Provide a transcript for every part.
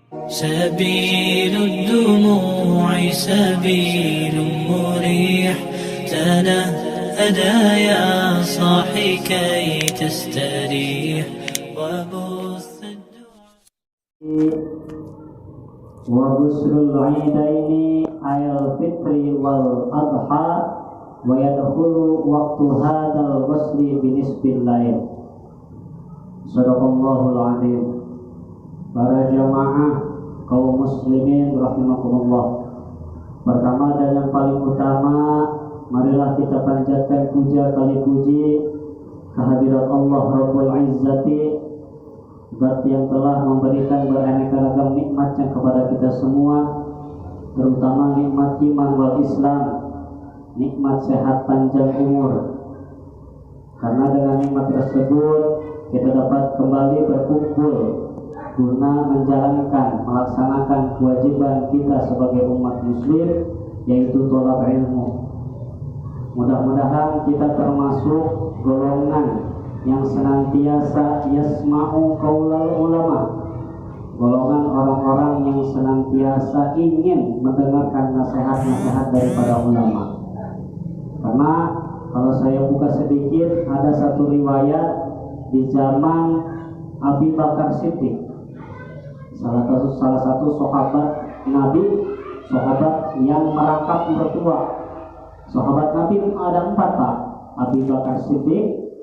سبيل الدموع سبيل مريح تنهدى يا صاحي كي تستريح وبث وبشر العيدين الفطر والأضحى ويدخل وقت هذا الغسل بنصف الليل. Sadaqallahul adzim. Para jamaah kaum muslimin rahimakumullah. Pertama dan yang paling utama, marilah kita panjatkan puja kali puji kehadirat Allah Rabbul Izzati, Zat yang telah memberikan beraneka ragam nikmatnya kepada kita semua, terutama nikmat iman wal Islam, nikmat sehat panjang umur. Karena dengan nikmat tersebut kita dapat kembali berkumpul guna menjalankan, melaksanakan kewajiban kita sebagai umat muslim, yaitu thalab ilmu. Mudah-mudahan kita termasuk golongan yang senantiasa yasma'u qaulal ulama, golongan orang-orang yang senantiasa ingin mendengarkan nasihat-nasihat daripada ulama. Karena kalau saya buka sedikit, ada satu riwayat di zaman Abu Bakar Siddiq, salah satu sahabat Nabi, sahabat yang merangkap mertua. Sahabat Nabi ada 4, Pak. Abu Bakar Siddiq,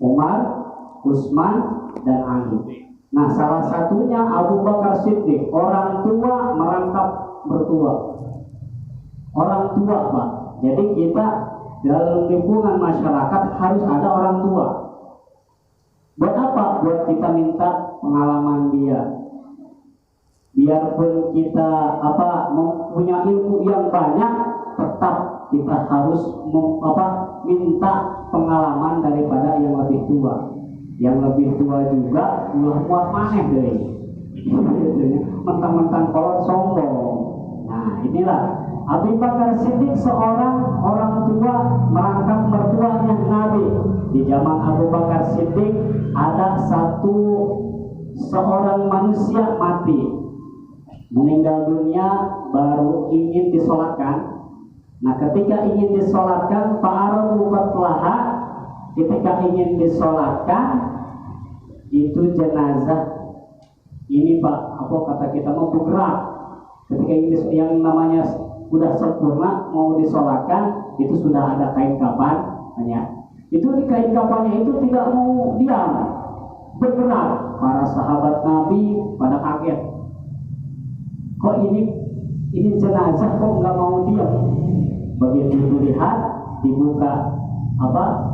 Umar, Utsman, dan Ali. Nah, salah satunya Abu Bakar Siddiq, orang tua merangkap mertua. Orang tua, Pak. Jadi kita dalam lingkungan masyarakat harus ada orang tua. Buat apa? Buat kita minta pengalaman dia. Biarpun kita punya ilmu yang banyak, tetap kita harus minta pengalaman daripada yang lebih tua. Yang lebih tua juga muat maneh deh. Mentang-mentang kolot sombong. Nah, inilah Abu Bakar Siddiq, seorang orang tua merangkap mertuanya Nabi. Di zaman Abu Bakar Siddiq ada seorang manusia mati, meninggal dunia, baru ingin disolatkan. Nah, ketika ingin disolatkan, fa'arabu qatlaha, ketika ingin disolatkan, itu jenazah ini, Pak, apa kata kita mau bergerak. Ketika ini yang namanya sudah sempurna mau disolatkan, itu sudah ada kain kafannya. Itu di kain kafannya itu tidak mau diam, bergerak. Para sahabat Nabi pada kaget. Kok ini jenazah kok nggak mau diam? Begitu dilihat, dibuka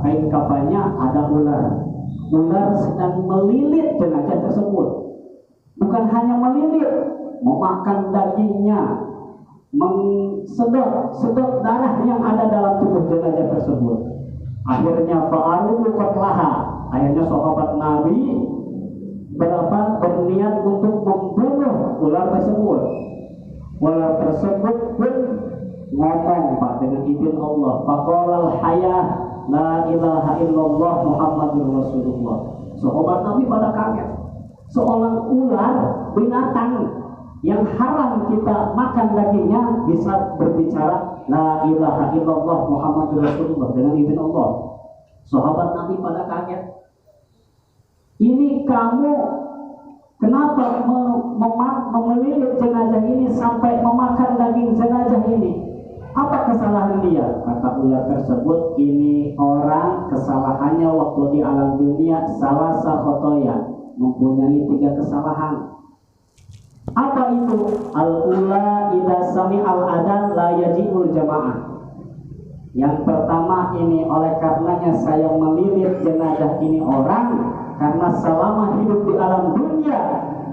kain kafannya, ada ular. Ular sedang melilit jenazah tersebut. Bukan hanya melilit, memakan dagingnya, sedot darah yang ada dalam tubuh jenazah tersebut. Akhirnya fa'alu qatlaha. Akhirnya sahabat Nabi berniat untuk membunuh ular tersebut. Ular tersebut pun ngomong, Pak, dengan izin Allah. Faqalal hayah la ilaha illallah Muhammadur Rasulullah. Sahabat Nabi pada kaget. Seorang ular, binatang yang haram kita makan dagingnya, bisa berbicara la ilaha illallah Muhammadur Rasulullah dengan izin Allah. Sahabat Nabi pada kaget. Ini kamu kenapa memelilit jenazah ini sampai memakan daging jenazah ini? Apa kesalahan dia? Kata ular tersebut, ini orang kesalahannya waktu di alam dunia salah khotoya, mempunyai 3 kesalahan. Apa itu? Al-ula idza sami'al adan la yaji'ul jamaah. Yang pertama ini, oleh karenanya saya melilit jenazah ini orang, karena selama hidup di alam dunia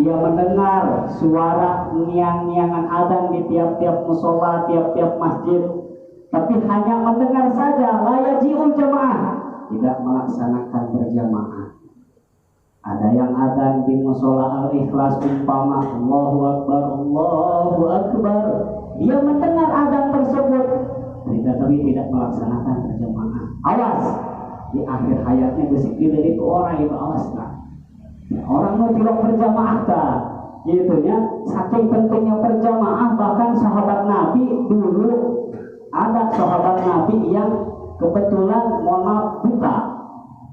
dia mendengar suara niang-niangan adzan di tiap-tiap musola, tiap-tiap masjid, tapi hanya mendengar saja, la yaji'ul jamaah, tidak melaksanakan berjamaah. Ada yang adzan di musola Al-Ikhlas umpama Allahu Akbar, Allahu Akbar, dia mendengar adzan tersebut, tapi tidak melaksanakan berjamaah. Awas, di akhir hayatnya besik diri itu orang itu, awas kan. Orang mau tidak berjamaah tak, Gitu ya, saking pentingnya berjamaah, bahkan sahabat Nabi dulu ada sahabat Nabi yang kebetulan mohon maaf buta,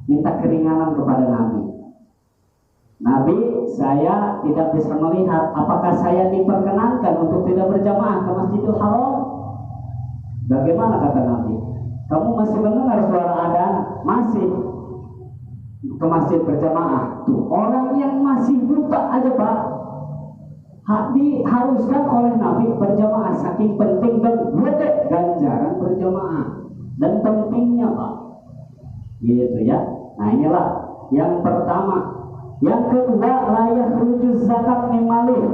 minta keringanan kepada Nabi. Nabi, saya tidak bisa melihat, apakah saya diperkenankan untuk tidak berjamaah ke Masjidil Haram? Bagaimana kata Nabi? Kamu masih mendengar suara adzan? Masih ke masjid berjamaah. Tuh, orang yang masih buta aja Pak, diharuskan oleh Nabi berjamaah, saking penting dan gede ganjaran berjamaah dan pentingnya Pak. Gitu ya. Nah inilah yang pertama. Yang kedua, layak rujuz zakat min malih.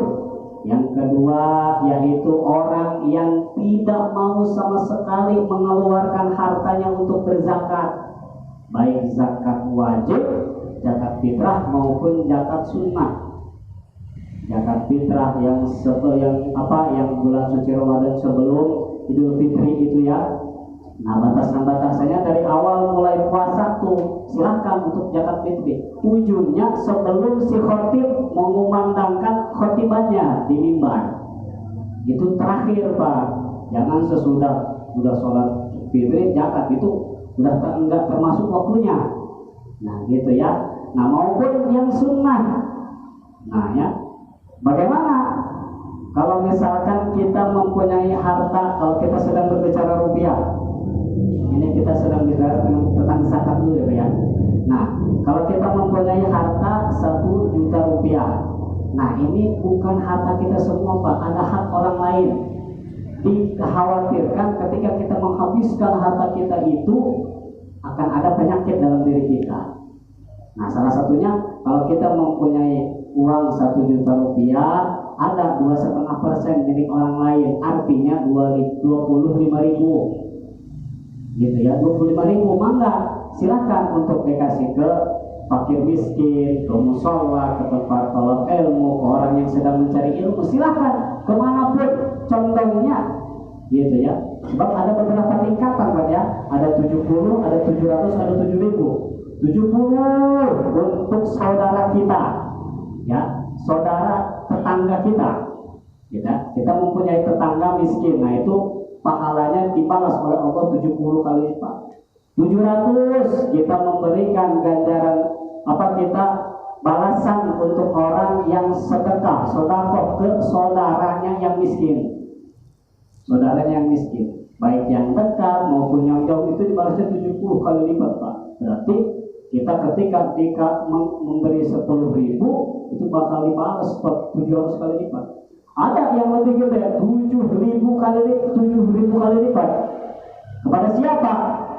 Yang kedua yaitu orang yang tidak mau sama sekali mengeluarkan hartanya untuk berzakat, baik zakat wajib, zakat fitrah maupun zakat sunnah. Zakat fitrah yang bulan suci Ramadan sebelum Idul Fitri itu ya. Nah, batasan-batasannya dari awal mulai puasa tuh silahkan untuk zakat fitri. Ujungnya sebelum si khotib mengumandangkan khotibannya di mimbar. Itu terakhir Pak. Jangan sesudah sholat fitri zakat itu udah enggak termasuk waktunya. Nah gitu ya. Nah maupun yang sunnah. Nah ya, bagaimana kalau misalkan kita mempunyai harta, kalau kita sedang berbicara rupiah, ini kita sedang bicara tentang zakat dulu ya. Nah, kalau kita mempunyai harta 1 juta rupiah, nah ini bukan harta kita semua Pak, ada hak orang lain. Dikhawatirkan ketika kita menghabiskan harta kita itu akan ada penyakit dalam diri kita. Nah, salah satunya kalau kita mempunyai uang 1 juta rupiah, ada 2,5% milik orang lain, artinya 25.000. Gitu ya, 25.000 mangga silakan untuk dikasih ke fakir miskin, ke musola, ke tempat tolak ilmu, ke orang yang sedang mencari ilmu, silakan kemanapun condongnya, gitu ya. Sebab ada beberapa tingkatan Pak ya, ada 70, ada 700, ada 7.000. 70 untuk saudara kita, ya, saudara tetangga kita. Kita mempunyai tetangga miskin, nah itu pahalanya dibalas oleh Allah 70 kali lipat. 700 kita memberikan ganjaran kita balasan untuk orang yang sedekah, sedekah ke saudaranya yang miskin. Saudaranya yang miskin, baik yang dekat maupun yang jauh, itu dibalasnya 70 kali lipat Pak. Berarti kita ketika memberi 10.000 itu bakal dibalas 700 kali lipat. Ada yang lebih gede, 7.000 kali lipat. Kepada siapa?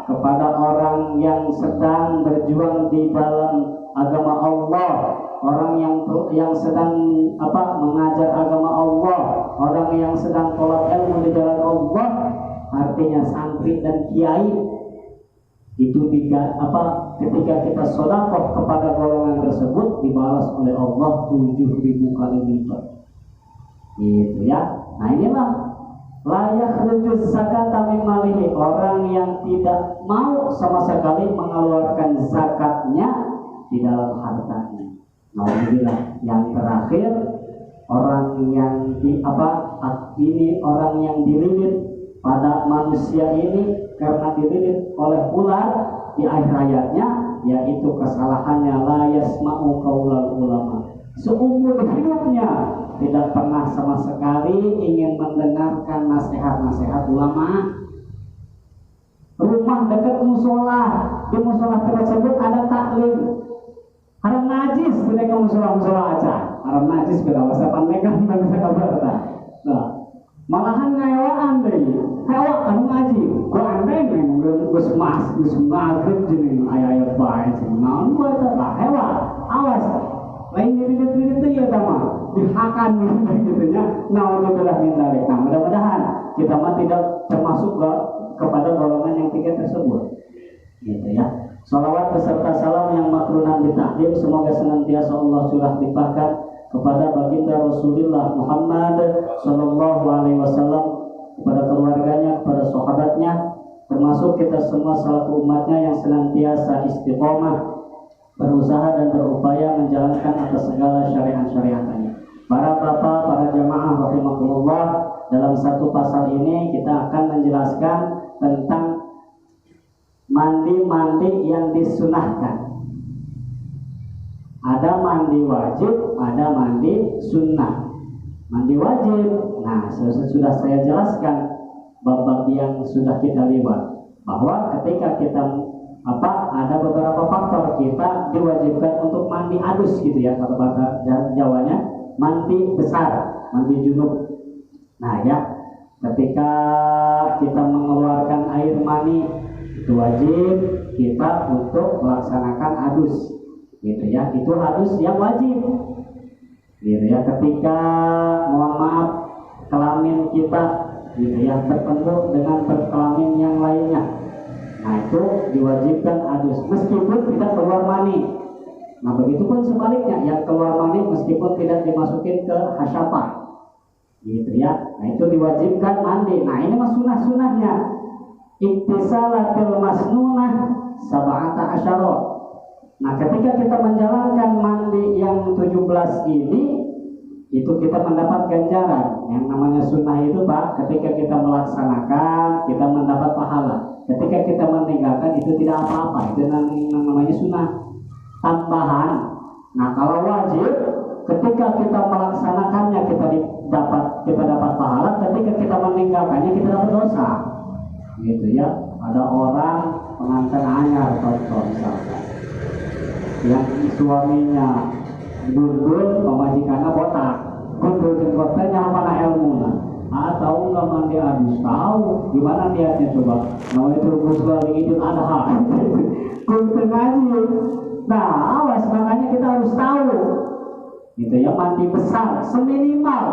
Kepada orang yang sedang berjuang di dalam agama Allah, orang yang sedang mengajar agama Allah, orang yang sedang tolak ilmu di jalan Allah, artinya santri dan kiai. Itu ketika kita sedekah kepada golongan tersebut dibalas oleh Allah 7.000 kali lipat. Gitu ya. Nah inilah layak rujuz zakat min malihi, orang yang tidak mau sama sekali mengeluarkan zakatnya di dalam hartanya. Alhamdulillah. Yang terakhir, orang yang orang yang dililit pada manusia ini karena dililit oleh ular di akhir hayatnya, yaitu kesalahannya la yasma'u qaulal ulama. Seumur hidupnya tidak pernah sama sekali ingin mendengarkan nasihat-nasihat ulama. Rumah dekat musola, di musola tersebut ada taklim. Haram najis mereka musola aja. Haram najis bila wasapan mereka bisa kabar. Nah, malahan ngayawaan deh. Hewa haram ngaji. Gua aneh nih, gua maghrib jadi ayah baik. Nah, gua tak hewa. Awas. Lain diri ya sama dihakan gitu ya. Naudzubillah min dzalik. Nah, mudah-mudahan kita tidak termasuk kepada golongan yang 3 tersebut. Gitu ya. Salawat beserta salam yang makrunan ditakdim semoga senantiasa Allah curah limpahkan kepada baginda Rasulullah Muhammad sallallahu alaihi wasallam, kepada keluarganya, kepada sahabatnya, termasuk kita semua selaku umatnya yang senantiasa istiqomah berusaha dan berupaya menjalankan atas segala syariat-syariatnya. Para bapak, para jamaah rahimakumullah, dalam satu pasal ini kita akan menjelaskan tentang mandi-mandi yang disunahkan. Ada mandi wajib, ada mandi sunnah. Mandi wajib, nah sudah saya jelaskan bab-bab yang sudah kita lewat, bahwa ketika kita ada beberapa faktor kita diwajibkan untuk mandi adus gitu ya, kata bahasa Jawanya mandi besar, mandi junub. Nah ya, ketika kita mengeluarkan air mani itu wajib kita untuk melaksanakan adus gitu ya, itu adus yang wajib gitu ya. Ketika mohon maaf kelamin kita gitu ya bertemu dengan berkelamin yang lainnya, nah itu diwajibkan adus meskipun tidak keluar mani. Nah begitu pun sebaliknya, yang keluar mani meskipun tidak dimasukin ke hasyafah gitu ya, nah itu diwajibkan mandi. Nah ini mah sunah-sunahnya, iktisalatil masnunah sab'ata asyara. Nah ketika kita menjalankan mandi yang 17 ini, itu kita mendapat ganjaran. Yang namanya sunnah itu Pak, ketika kita melaksanakan kita mendapat pahala. Ketika kita meninggalkan itu tidak apa-apa, itu namanya sunnah tambahan. Nah kalau wajib, ketika kita melaksanakannya kita dapat pahala, ketika kita meninggalkannya kita dapat dosa gitu ya. Ada orang pengantin anyar contoh misalkan, yang suaminya gundul, pemajikannya botak, gundul jenggotnya mana ilmunya, tahu nggak mandi adus, tahu gimana niatnya coba, mau itu Ghusl Idul Adha, gundul aja. Nah awas, makanya kita harus tahu gitu ya, mandi besar seminimal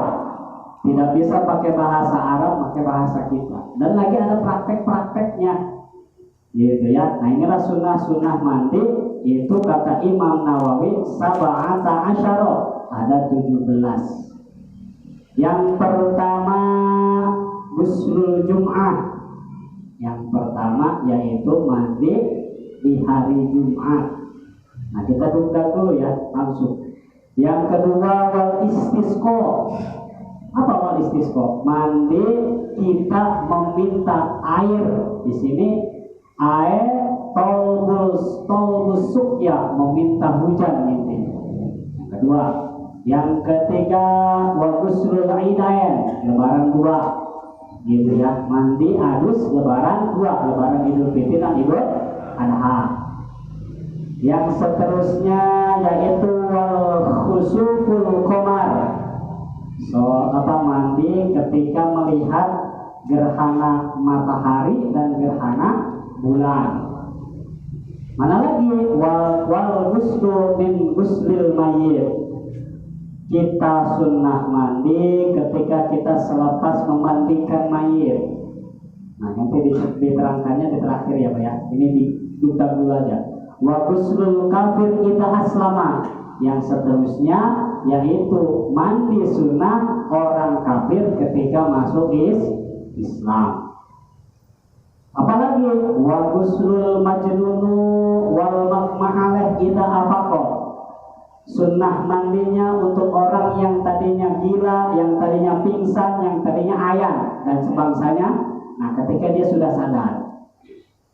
tidak bisa pakai bahasa Arab, pakai bahasa kita, dan lagi ada praktek-prakteknya gitu ya. Nah inilah sunnah-sunnah mandi, itu kata Imam Nawawi sab'ata asyara, ada 17. Yang pertama Ghuslul Jum'ah, yang pertama yaitu mandi di hari Jumat. Nah kita duga dulu ya langsung. Yang kedua wal istisqa. Apa wal istisqa? Mandi kita meminta air. Di sini air tolbus sukya, meminta hujan intinya. Yang kedua, yang ketiga wa ghuslul idain, lebaran 2 gitu ya, mandi adus lebaran 2, lebaran Idul Fitri dan Idul Adha. Yang seterusnya yaitu wal khusuful qamar, mandi ketika melihat gerhana matahari dan gerhana bulan. Mana lagi wal ghuslu min ghuslil mayyit, kita sunnah mandi ketika kita selepas memandikan mayit. Nah nanti diterangkannya di terakhir ya Pak ya, ini diutak dulu aja. Wa ghuslul kafir kita aslama, yang seterusnya yaitu mandi sunnah orang kafir ketika masuk Islam. Apalagi wa ghuslul majnunu wal ma'aleh kita afaqo, sunnah mandinya untuk orang yang tadinya gila, yang tadinya pingsan, yang tadinya ayan dan sebangsanya. Nah ketika dia sudah sadar,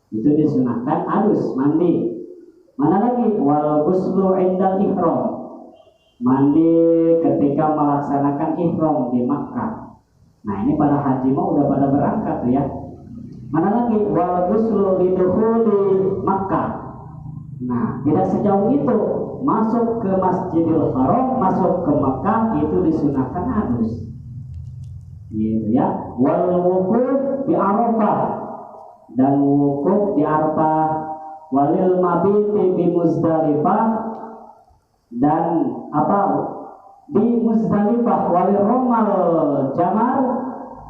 itu disunahkan adus mandi. Mana lagi wal ghuslu indal ihram, mandi ketika melaksanakan ihram di Makkah. Nah ini para haji mau udah pada berangkat tuh ya. Mana lagi wal ghuslu lidukhuli Makkah. Nah tidak sejauh itu, masuk ke Masjidil Haram, masuk ke Makkah itu disunahkan adus gitu ya. Wal wukuf di Arafah, dan wukuf di Arafah, walil mabiti di Muzdalifah, dan di Muzdalifah, walil romal jamar,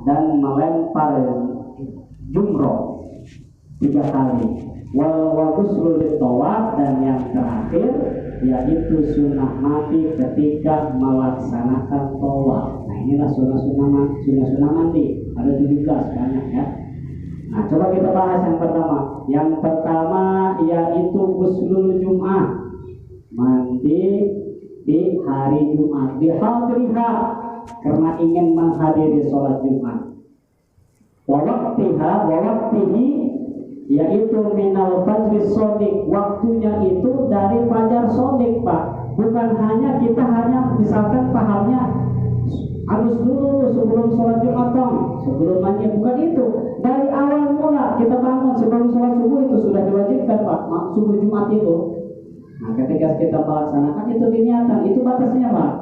dan melempar jumroh 3 kali. Wal ghuslu litawaf, dan yang terakhir yaitu sunnah mandi ketika melaksanakan tawaf. Nah inilah sunnah mandi, ada 17 banyak ya. Nah coba kita bahas yang pertama. Yang pertama yaitu ghuslul jum'ah, mandi di hari Jumat, di hadriha, karena ingin menghadiri sholat Jumat. Waktihi yaitu minal fajri sodik, waktunya itu dari fajar sodik, Pak. Bukan hanya kita misalkan pahamnya harus dulu sebelum sholat Jumat dong, sebelum mandi, bukan itu. Dari awal mula kita bangun sebelum sholat subuh itu sudah diwajibkan, Pak, subuh Jumat itu. Nah, ketika kita melaksanakan itu diniatan, itu batasnya, Pak.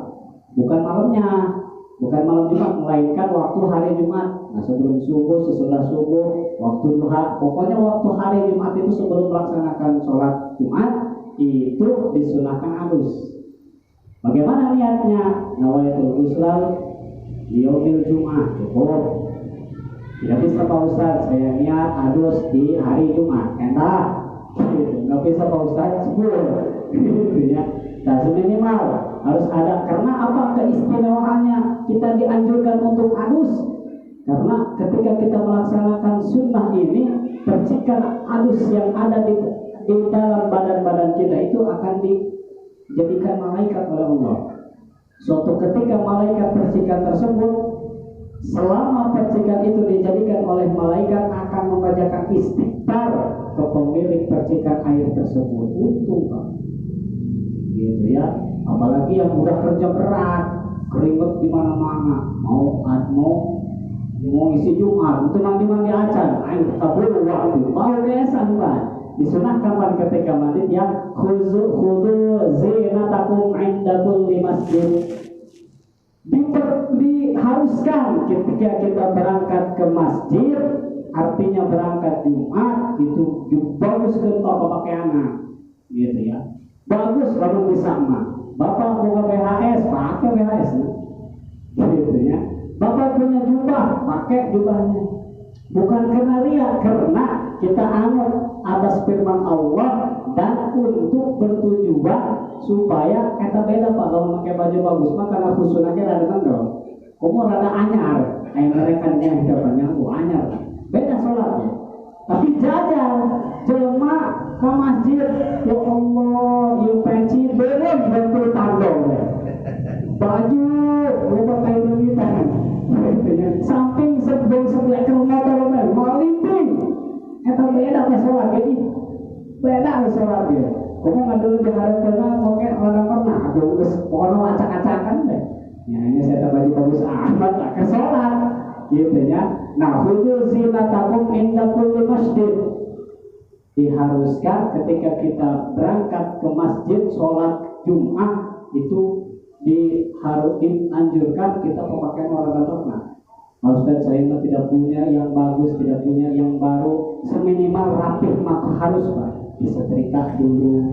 Bukan malamnya, bukan malam Jumat, melainkan waktu hari Jumat. Nah, sebelum subuh, sesudah subuh, waktu duha, pokoknya waktu hari Jumat itu sebelum melaksanakan sholat Jumat itu disunahkan halus. Bagaimana niatnya? Nawaitul uslal yaumil Jumat. Cukup. Tidak bisa, Pak Ustaz, saya niat halus di hari Jumat. Entah. Nggak bisa, Pak Ustaz, 10. Gitu ya. Nah, seminimal harus ada. Karena apa keistimewaannya? Kita dianjurkan untuk halus. Karena ketika kita melaksanakan sunnah ini, percikan halus yang ada di dalam badan-badan kita itu akan dijadikan malaikat oleh Allah. Suatu ketika malaikat percikan tersebut, selama percikan itu dijadikan oleh malaikat, akan membacakan istighfar ke pemilik percikan air tersebut. Untung, Pak. Gitu ya. Apalagi yang udah kerja berat, keringet di mana-mana, mau ngisi Jumat, itu mandi acan, air kabur waktu, mau besan, Pak. Disunahkan pada ketika mandi ya khudu zinatakum inda kulli masjid. Diharuskan ketika kita berangkat ke masjid, artinya berangkat Jumat, itu bagus ke pakaiannya, gitu ya. Bagus kalau bisa mah. Bapak buka BHS, pakai BHS, gitu ya. Bapak punya jubah, pakai jubahnya. Bukan karena ria, karena kita anut atas firman Allah dan untuk bertujuan supaya kita beda, Pak. Kalau pakai baju bagus mah karena khusus aja rada nendol. Kamu rada anyar, kayak mereka yang hidupnya anyar. Beda sholatnya. Tapi jajal, jelma ke masjid, ya Allah, ya peci belum bentuk tandong. Baju, lupa kayak begitu. Samping sebelah motor malimping. Eta beda ke sholat, jadi beda ke sholat dia. Kamu nggak dulu diharapkan mungkin orang pernah atau orang acak-acakan deh. Ya ini saya baju bagus amat lah ke sholat, gitu ya. Nah, khudu zinatakum inda kulli masjid. Diharuskan ketika kita berangkat ke masjid sholat Jumat itu dianjurkan kita memakai warna warna. Ustaz, saya tidak punya yang bagus, tidak punya yang baru, seminimal rapih maka harus, Pak, disetrika dulu,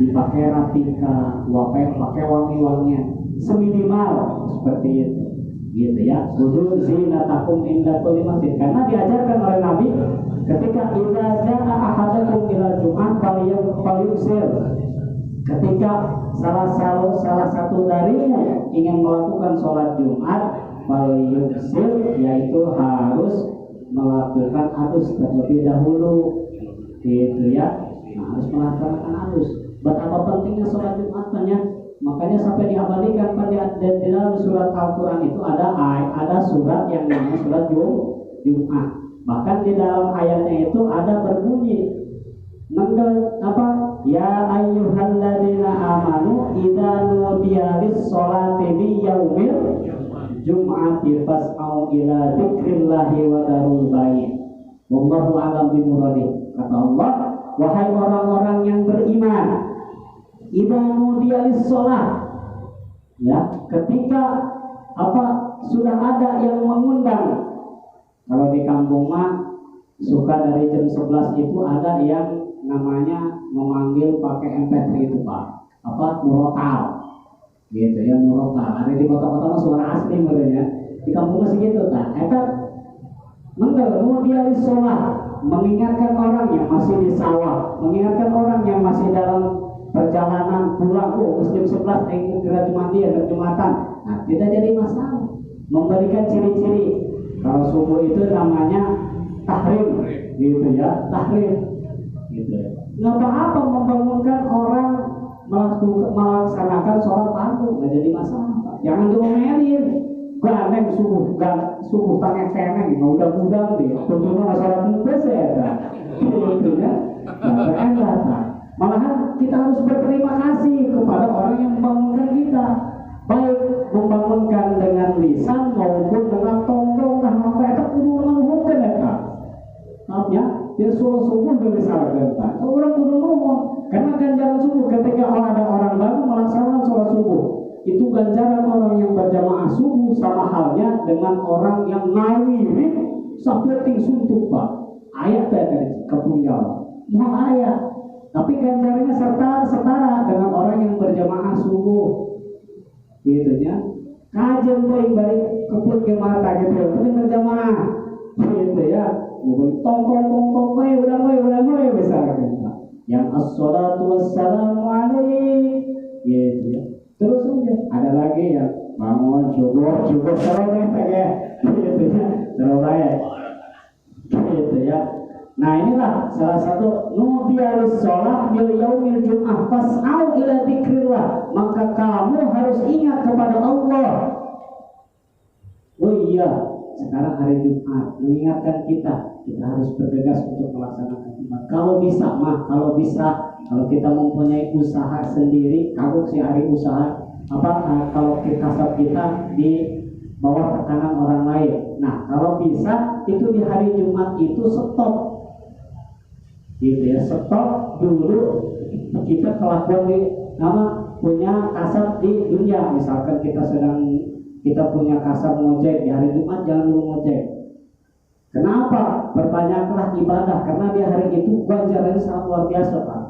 dipakai rapika, pakai wangi-wangian, seminimal seperti itu, gitu ya. Khudu zinatakum inda kulli masjid, karena diajarkan oleh Nabi ketika idza jaa ahadakum ila Jumat falyuksir. Ketika salah satu darinya ingin melakukan sholat Jumat, falyuksir, yaitu harus melakukan halus terlebih dahulu, gitu ya. Nah, harus melaksanakan halus. Betapa pentingnya sholat Jumat, makanya sampai diabadikan pada di dalam surat Al-Quran itu ada surat yang namanya surat Jumat. Bahkan di dalam ayatnya itu ada berbunyi ya ayyuhalladzina amanu idza nudiya lis-sholati bi yaumil jum'ati fas'au ila dzikrillahi wa darul bai'. Wallahu a'lam bimuradi. Kata Allah, wahai orang-orang yang beriman, idza nudiya lis-sholat, ya, ketika sudah ada yang mengundang. Kalau di kampung mah suka dari jam 11 itu ada yang namanya memanggil pakai MP3 itu, Pak. Murotal. Gitu ya, murotal. Ada di kota-kota mah suara asli sebenarnya. Di kampung masih gitu, Pak. Kemudian sholat, mengingatkan orang yang masih di sawah, mengingatkan orang yang masih dalam perjalanan pulang. Muslim 11 ingin segera mandi dan Jumatan. Nah, tidak jadi masalah. Memberikan ciri-ciri. Kalau subuh itu namanya tahrim, gitu ya, tahrim, gitu. Nggak apa-apa membangunkan orang melaksanakan sholat fardu, nggak jadi masalah. Jangan diomelin. Gandeng subuh tangek-tangek, mudah-mudahan deh. Tentunya masalah itu saya gitu ya. Malahan kita harus berterima kasih kepada orang yang membangunkan kita, baik membangunkan dengan lisan maupun dengan tonggong dan apa itu kudu ngomongkeun eta. Maaf ya, dia subuh dari saraganta. Orang kudu ngomong karena ganjaran subuh ketika ada orang baru melaksanakan sholat subuh. Itu ganjaran orang yang berjamaah subuh sama halnya dengan orang yang ngawiwi sabeting suntuk Pak. Ayat tadi kepunjal. Mau ayat. Tapi ganjarannya setara dengan orang yang berjamaah subuh. Gitu ya. Kajian baik-baik keput ke mata gitu. Tapi berjamaah. Gitu ya. Tong udah besar gitu. Yang as-salatu wassalamu alaihi. Gitu ya. Terus aja ada lagi ya bangun cukup terus ya gitu ya terus gitu ya. Nah inilah salah satu nudialus sholat bil yaumil jum'ah fas'au ila dzikrillah, maka kamu harus ingat kepada Allah. Oh iya, sekarang hari Jumat mengingatkan kita harus bergegas untuk melaksanakan Jumat. Kalau kalau kita mempunyai usaha sendiri, kabuk si hari usaha kalau kasab kita di bawah tekanan orang lain. Nah, kalau bisa itu di hari Jumat itu stop, gitu ya, stop dulu kita kelakuan di punya kasab di dunia. Misalkan kita punya kasab ngojek di hari Jumat, jangan dulu ngojek. Kenapa? Pertanyaanlah ibadah, karena di hari itu ganjarannya sangat luar biasa Pak.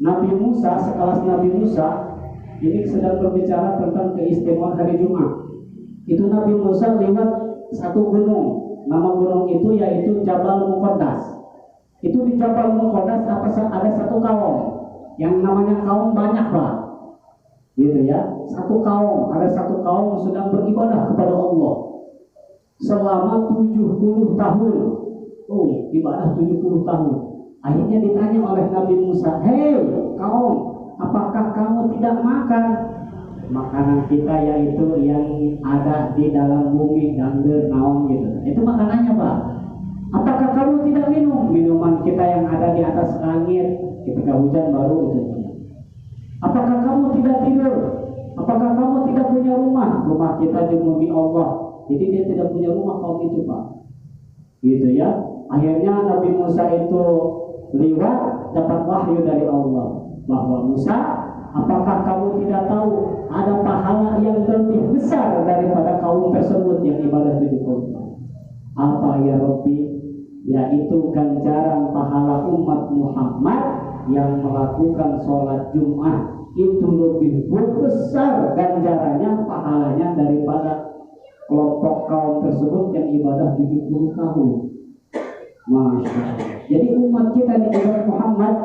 Nabi Musa, sekelas Nabi Musa, ini sedang berbicara tentang keistimewaan hari Jumat. Itu Nabi Musa lewat satu gunung. Nama gunung itu yaitu Jabal Muqaddas. Itu di Jabal Muqaddas ada satu kaum yang namanya kaum banyak Pak. Gitu ya. Ada satu kaum sedang beribadah kepada Allah selama 70 tahun. Oh, ibadah 70 tahun. Akhirnya ditanya oleh Nabi Musa, "Hei kaum, apakah kamu tidak makan makanan kita yaitu yang ada di dalam bumi dan naon gitu?" Itu makanannya Pak. "Apakah kamu tidak minum minuman kita yang ada di atas langit ketika hujan baru itu?" "Apakah kamu tidak tidur? Apakah kamu tidak punya rumah? Rumah kita di bumi Allah." Jadi dia tidak punya rumah kaum itu Pak. Gitu ya. Akhirnya Nabi Musa itu lewat dapat wahyu dari Allah bahwa Musa, apakah kamu tidak tahu ada pahala yang lebih besar daripada kaum tersebut yang ibadah 70 tahun? Apa ya Rabbi? Yaitu ganjaran pahala umat Muhammad yang melakukan sholat Jumat itu lebih besar ganjarannya, pahalanya daripada kelompok kaum tersebut yang ibadah 70 tahun. Masya Allah. Jadi umat kita di umat Muhammad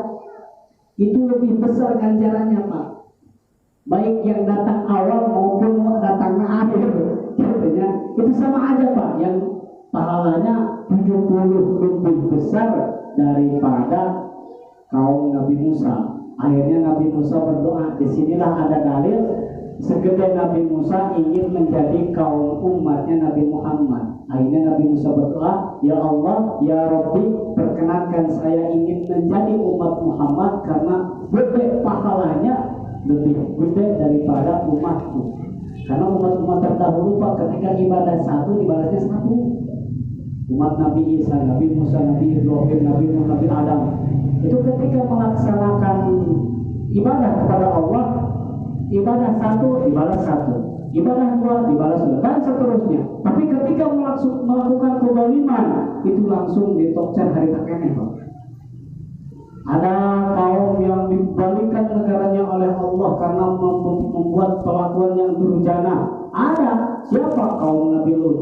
itu lebih besar ganjarannya Pak. Baik yang datang awal maupun datang akhir. Itu sama aja Pak. Yang pahalanya 70 lebih besar daripada kaum Nabi Musa. Akhirnya Nabi Musa berdoa. Disinilah ada dalil segede Nabi Musa ingin menjadi kaum umatnya Nabi Muhammad. Akhirnya Nabi Musa berdoa, "Ya Allah, Ya Rabbi, perkenankan saya ingin menjadi umat Muhammad karena gede pahalanya lebih gede daripada umatku." Karena umat-umat terdahulu Pak, ketika ibadah satu, ibadahnya satu. Umat Nabi Isa, Nabi Musa, Nabi Ibrahim, Nabi Nuh, Nabi Adam, itu ketika melaksanakan ibadah kepada Allah, ibadah satu dibalas satu, ibadah dua dibalas dua, dan seterusnya. Tapi ketika melakukan kezaliman itu langsung ditokcer hari takeneh Pak. Ada kaum yang dibalikan negaranya oleh Allah karena membuat perlakuan yang durjana. Ada siapa? Kaum Nabi Lut.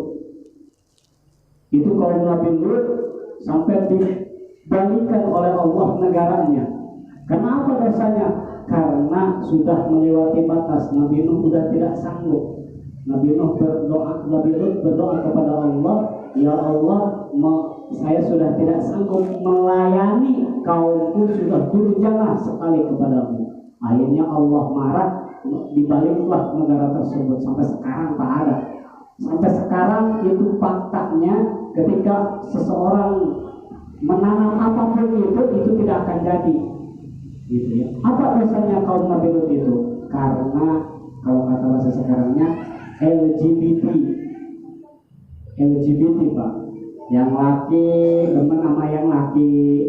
Itu kaum Nabi Lut sampai dibalikan oleh Allah negaranya. Kenapa dosanya? Karena sudah melewati batas. Nabi Nuh sudah tidak sanggup. Nabi Lut berdoa kepada Allah, "Ya Allah, saya sudah tidak sanggup melayani kaumku, sudah durjana sekali kepadamu." Akhirnya Allah marah, dibaliklah negara tersebut. Sampai sekarang tak ada. Sampai sekarang itu faktanya, ketika seseorang menanam apapun itu tidak akan jadi, gitu ya. Apa dosanya kaum Nabi Lut itu? Karena kalau kata bahasa sekarangnya LGBT Pak. Yang laki demen sama yang laki,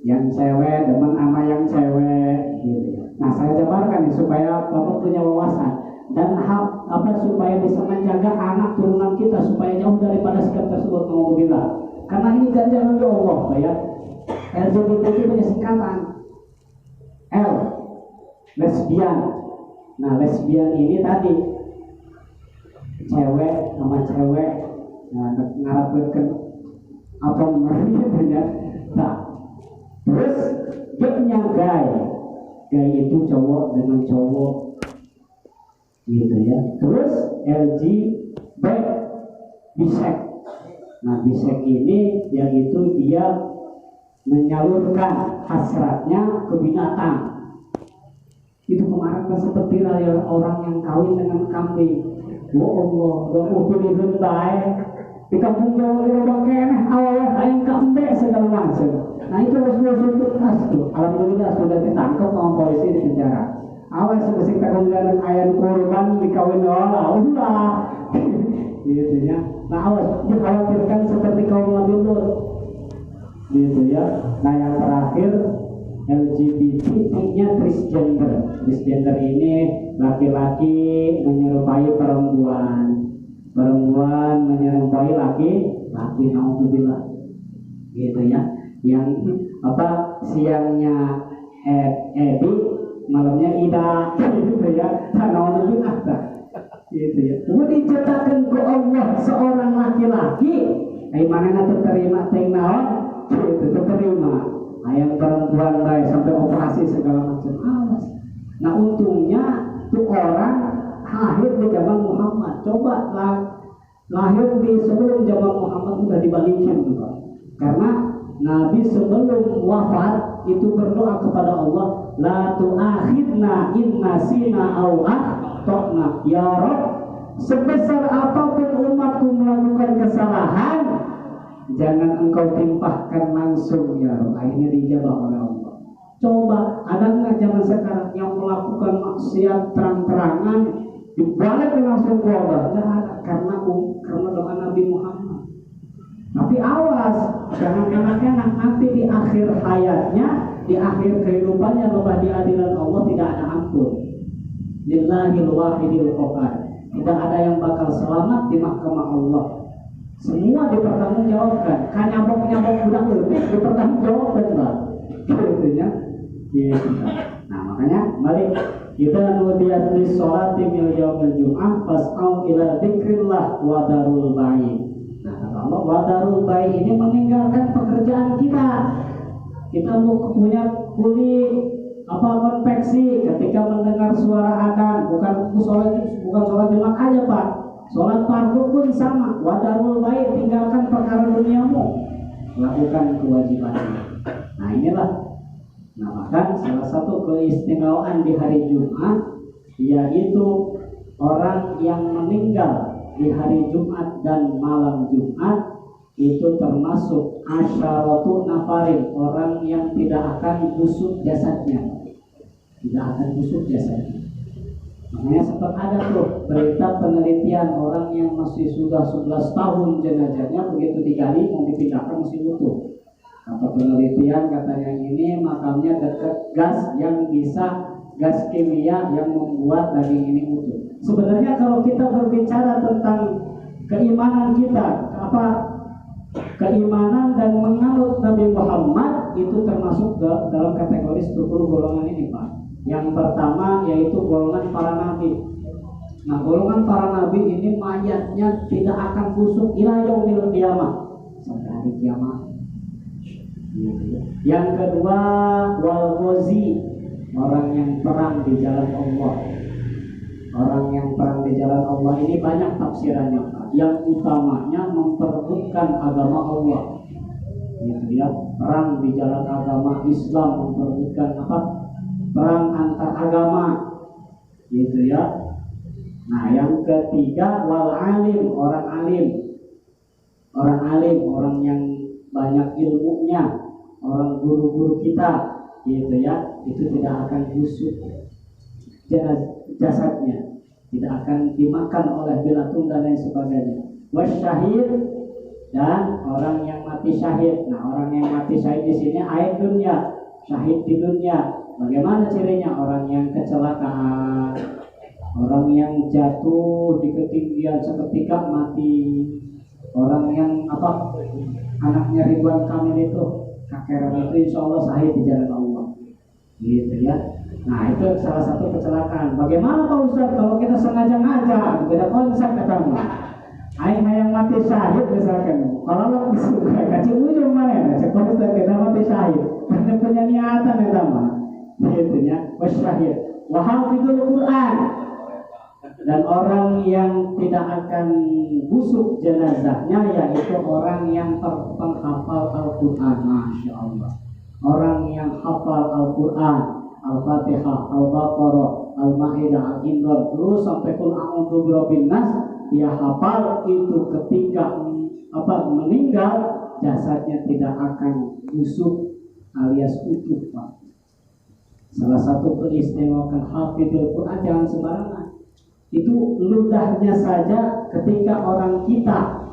yang cewek demen sama yang cewek, gitu ya. Nah, saya jabarkan nih supaya Bapak punya wawasan dan supaya bisa menjaga anak turunan kita supaya jauh daripada sikap tersebut. Alhamdulillah. Karena ini ganjaran dari Allah, ya. LGBT itu punya singkatan L, lesbian. Nah, lesbian ini tadi cewek sama cewek, ngarapkan apa namanya? Nah, terus dia gay itu cowok dengan cowok, gitu ya. Terus LGBT, bisek. Nah, bisek ini yaitu dia menyalurkan hasratnya ke binatang. Itu kemarin kan seperti orang yang kawin dengan kambing. Ya Allah, udah pilih hentai di kampung Jawa itu kene awalnya ayam kambing segala macam. Nah, itu harus tuntas tuh. Alhamdulillah sudah ditangkap sama polisi di penjara. Awas sebesar kemudian ayam kurban dikawin orang, udah. Gitu ya. Nah, awas dikhawatirkan seperti kaum Nabi Lut, gitu ya. Nah, yang terakhir LGBT-nya transgender. Transgender ini laki-laki menyerupai perempuan, perempuan menyerupai laki-laki. Alhamdulillah, gitu ya. Yang siangnya Edi, malamnya Ida, gitu ya. Alhamdulillah. Gitu ya. Kemudian diciptakan ke Allah seorang laki-laki, mana terima naon, itu terima. Ayam perempuan baik sampai operasi segala macam. Awas. Nah, untungnya tuh orang lahir di zaman Muhammad. Coba lahir di sebelum zaman Muhammad udah dibalikin tuh, Pak. Karena Nabi sebelum wafat itu berdoa kepada Allah, la tu'akhidna in nasina aw akhtana. Ya Rabb, sebesar apapun umatku melakukan kesalahan, jangan engkau timpahkan langsung ya Rabb. Akhirnya dijawab oleh Allah. Coba ada nggak zaman sekarang yang melakukan maksiat terang-terangan dibalik langsung ke Allah? Tidak ada, karena doa Nabi Muhammad. Tapi awas, jangan enak-enak nanti di akhir hayatnya, di akhir kehidupannya, lepas di adilan Allah tidak ada ampun. Lillahil wahidil qahhar. Tidak ada yang bakal selamat di mahkamah Allah. Semua dipertanggungjawabkan. Kan nyambok udah lebih dipertanggungjawabkan lah. Gitu ya. Gitu. Nah, makanya mari kita nudiat di sholat mil yaumil jum'ah fas'au ila dzikrillah wa darul bai'. Nah, kata Allah, wa darul bai' ini meninggalkan pekerjaan kita. Kita mau punya konveksi ketika mendengar suara adzan, bukan sholat Jumat aja, Pak. Sholat fardu pun sama. Wadarul baik, tinggalkan perkara duniamu, lakukan kewajibannya. Nah, inilah. Nah, maka salah satu keistimewaan di hari Jumat yaitu orang yang meninggal di hari Jumat dan malam Jumat itu termasuk asyaratu nafarin, orang yang tidak akan busuk jasadnya, Makanya sempat ada tuh berita penelitian orang yang masih sudah 11 tahun jenazahnya begitu digali mau dipindahkan masih utuh. Kata penelitian katanya ini makamnya dekat gas kimia yang membuat daging ini utuh. Sebenarnya kalau kita berbicara tentang keimanan kita, keimanan dan menganut Nabi Muhammad itu termasuk dalam kategori 10 golongan ini, Pak. Yang pertama yaitu golongan para nabi. Nah, golongan para nabi ini mayatnya tidak akan busuk ila yaumil qiyamah, sampai hari kiamat. Yang kedua wal ghazi, orang yang perang di jalan Allah. Orang yang perang di jalan Allah ini banyak tafsirannya, Pak. Yang utamanya memperebutkan agama Allah. Gitu ya, perang di jalan agama Islam, memperebutkan perang antar agama, gitu ya. Nah, yang ketiga wal alim, orang alim. Orang alim, orang yang banyak ilmunya, orang guru-guru kita, gitu ya. Itu tidak akan busuk jasadnya, tidak akan dimakan oleh belatung dan lain sebagainya. Wasyahid, dan orang yang mati syahid. Nah, orang yang mati syahid di sini ayat dunia, syahid di dunia. Bagaimana cirinya? Orang yang kecelakaan, orang yang jatuh di ketinggian seketika mati, orang yang anaknya Ridwan Kamil itu, kakek itu insya Allah syahid di jalan Allah, gitu ya. Nah, itu salah satu kecelakaan. Bagaimana Pak Ustaz kalau kita sengaja ngajak, beda konsep katamu. Aing yang mati syahid misalkan, kalau lo disukai kasih ujung mana ya, cek Ustaz kita mati syahid, karena punya niatan yang sama, gitu ya. Wasyahid, wahafidul Quran, dan orang yang tidak akan busuk jenazahnya yaitu orang yang penghafal Al-Quran. Masya Allah, orang yang hafal Al-Quran, Al-Fatihah, Al-Baqarah, Al-Ma'idah, Al-Imran, terus sampai Qul a'udzu birabbin nas, dia hafal itu ketika meninggal jasadnya tidak akan busuk alias utuh, Pak. Salah satu keistimewaan hafidul Quran jangan sembarangan. Itu ludahnya saja ketika orang kita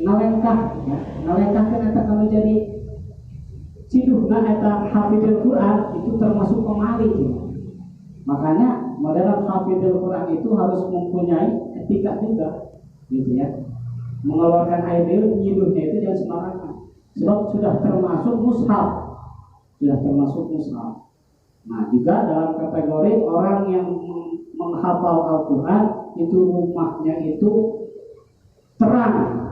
ngalengkah ya, ngalengkahkan kalau jadi ciduhna eta hafidul Quran itu termasuk pemali gitu. Makanya modern hafidul Quran itu harus mempunyai etika juga, gitu ya. Mengeluarkan air nyiduhnya itu jangan sembarangan, sebab sudah termasuk mushaf, Nah, juga dalam kategori orang yang menghafal Al-Quran itu rumahnya itu terang,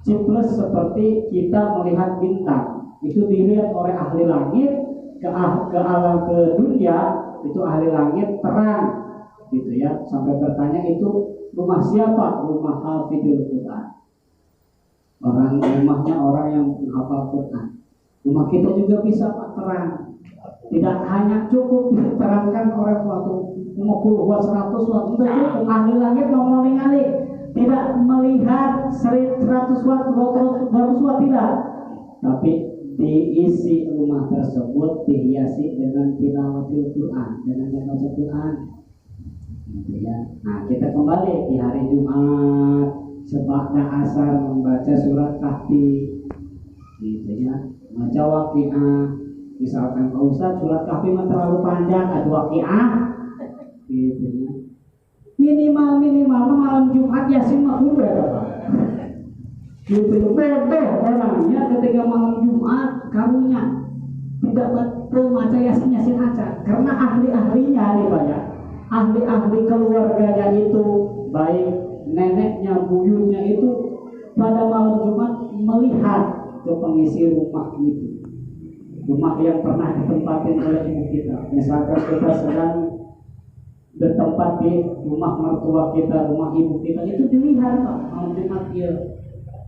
ciples seperti kita melihat bintang. Itu dilihat oleh ahli langit ke alam ke dunia, itu ahli langit terang, gitu ya. Sampai bertanya itu rumah siapa? Rumah hafidul Quran. Rumahnya orang yang menghafal Quran. Rumah kita juga bisa Pak terang. Tidak hanya cukup diterangkan oleh waktu 50 watt 100 watt, sudah cukup. Ahli langit mau ningali, tidak melihat 100 watt 200 watt tidak, tapi diisi rumah tersebut dihiasi dengan tilawatil Quran, dengan membaca Quran, gitu ya. Nah, kita kembali di hari Jumat sebelum asar membaca surat Kahfi, gitu ya. Baca Waqiah. Misalkan Pak Ustaz surat Kahfi terlalu panjang, ada Waqiah, gitu ya. Minimal malam Jumat Yasin makhluk ya Pak. Gitu beda orangnya ketika malam Jumat karunya tidak membaca Yasin aja, karena ahli-ahlinya nih Pak ya. Ahli-ahli keluarganya itu baik neneknya, buyutnya itu pada malam Jumat melihat ke pengisi rumah itu. Rumah yang pernah ditempatin oleh ibu kita. Misalkan kita sedang bertempat di rumah mertua kita, rumah ibu kita, itu dilihat Pak, malam Jumat ya.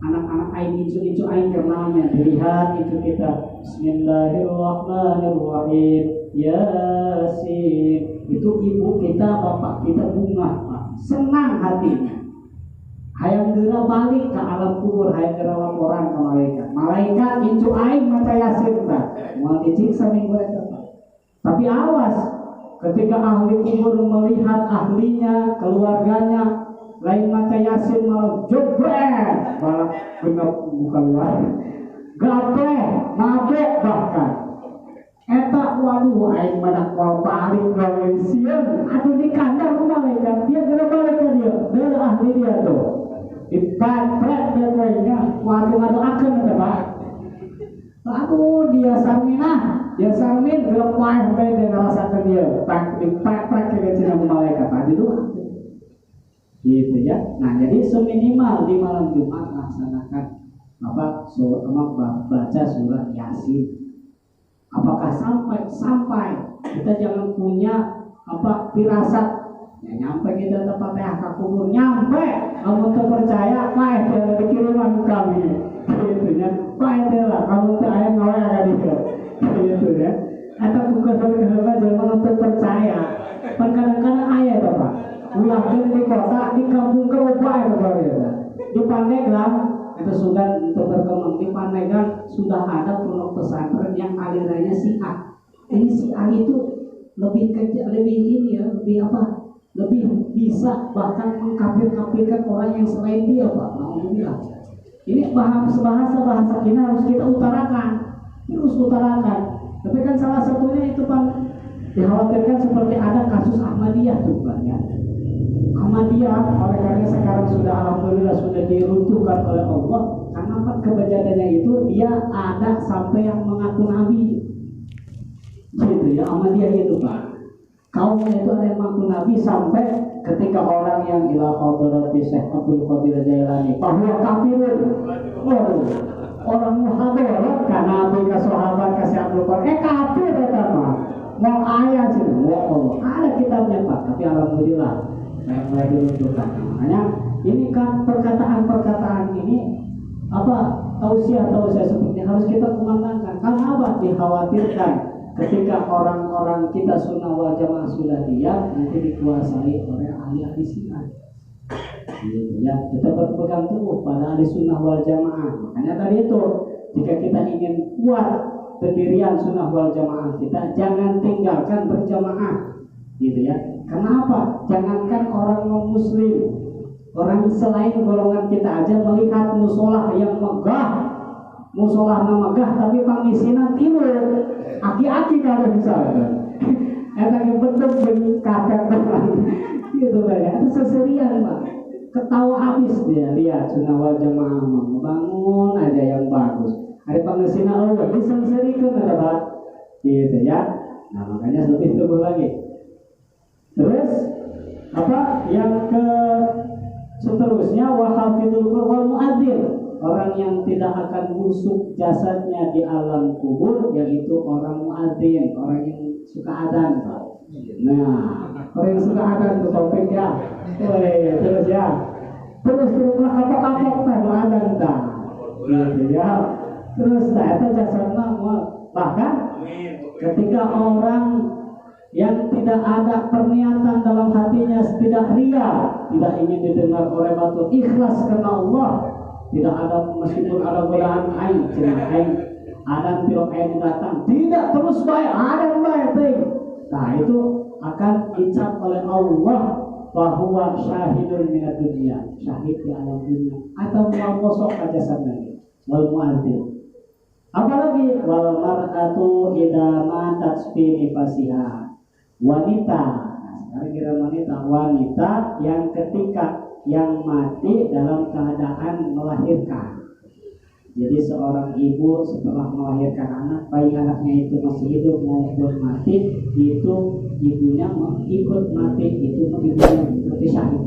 Anak-anak aing incu aing namanya dilihat itu kita. Bismillahirrahmanirrahim. Yasin. Itu ibu kita, bapak kita bunga Pak. Senang hatinya. Hayang geura balik ke alam kubur, hayang geura laporan ke malaikat. Malaikat incu aing maca Yasin Pak. Mau disiksa minggu itu Pak. Tapi awas, ketika ahli kubur melihat ahlinya, keluarganya lain maca Yasin malah jebret, malah benar bukan luar, gapleh, mabek bahkan. Eta waduh, aing mana kau balik gawe sieun, aduh di kandang malaikat, dia geura balik ke dia, dia ahli dia tuh. Dipatret bedanya, waduh ngadoakeun eta Pak. Aduh dia sarmin gelem wae bede ngarasakeun dia, tak dipatret ke cenah malaikat tadi tuh. Gitu ya. Nah, jadi seminimal di malam Jumat laksanakan baca surat Yasin. Apakah sampai kita jangan punya firasat ya, nyampe kita tempat ke kubur, nyampe kamu terpercaya paeh dia dikiriman kami, gitu ya. Paeh lah kamu teh aya ngawe ka dieu, gitu ya. Eta bukan kesudahan untuk berkembang di Pandegan sudah ada pondok pesantren yang alirannya Syiah. Ini Syiah itu lebih ini ya, lebih apa? Lebih bisa bahkan mengkafir-kafirkan orang yang selain dia, Pak. Alhamdulillah. Ini bahasa kita harus kita utarakan, terus utarakan. Tapi kan salah satunya itu Pak, dikhawatirkan seperti ada kasus Ahmadiyah tuh Pak ya. Ahmadiyah oleh karena sekarang sudah alhamdulillah sudah diruntuhkan oleh Allah. Karena apa kebejadannya itu dia ada sampai yang mengaku nabi. Gitu ya Ahmadiyah itu Pak. Kaumnya itu ada yang mengaku nabi sampai ketika orang yang ila hadrati Syekh Abdul Qadir Jailani bahwa kafirun. Waduh, orang muhadharah karena nabi ke sahabat ke Syekh Abdul Qadir kafir kata mah. Mau ayat sih, wow, ada kitabnya Pak, tapi alhamdulillah mulai diruntuhkan. Makanya ini kan perkataan ini apa tausiah seperti harus kita kumandangkan. Karena apa? Dikhawatirkan ketika orang-orang kita sunnah wal jamaah sudah diam nanti dikuasai oleh ahli Syiah. Gitu ya, kita berpegang teguh pada ahli sunnah wal jamaah. Makanya tadi itu jika kita ingin kuat pendirian sunnah wal jamaah kita, jangan tinggalkan berjamaah, gitu ya. Karena apa? Jangankan orang non muslim, orang selain golongan kita aja melihat musola yang megah, musola megah tapi pangisina timur, aki-aki kalau bisa, enak yang bentuk kakak gitu ya. Itu seserian Pak, ketawa habis dia lihat sunnah wal jamaah membangun aja yang bagus. Ada pengesina Allah bisa serikan ada Pak, gitu ya. Nah makanya lebih tunggu lagi. Terus apa yang ke seterusnya wahafidul wal muadzin, orang yang tidak akan busuk jasadnya di alam kubur yaitu orang muadzin, orang yang suka adzan Pak. Nah orang yang suka adzan itu topik ya. Terus ya. Terus kapok-kapok teh adzan dah. Gitu ya. Terus itu jasadnya bahkan ketika orang yang tidak ada perniatan dalam hatinya, tidak ria, tidak ingin didengar oleh batu, ikhlas karena Allah, tidak ada meskipun ada godaan ain, ada pilok ain datang, tidak terus baik, ada baik. Nah itu akan dicap oleh Allah bahwa syahidun minad dunia, syahid di alam dunia, atau mengosok jasadnya, wal muadzin. Apalagi wal mar'atu idza matat fi nifasiha, wanita. Nah, sekarang kira wanita yang ketika yang mati dalam keadaan melahirkan. Jadi seorang ibu setelah melahirkan anak, baik anaknya itu masih hidup maupun mati, itu ibunya ikut mati, itu ibunya berarti syahid.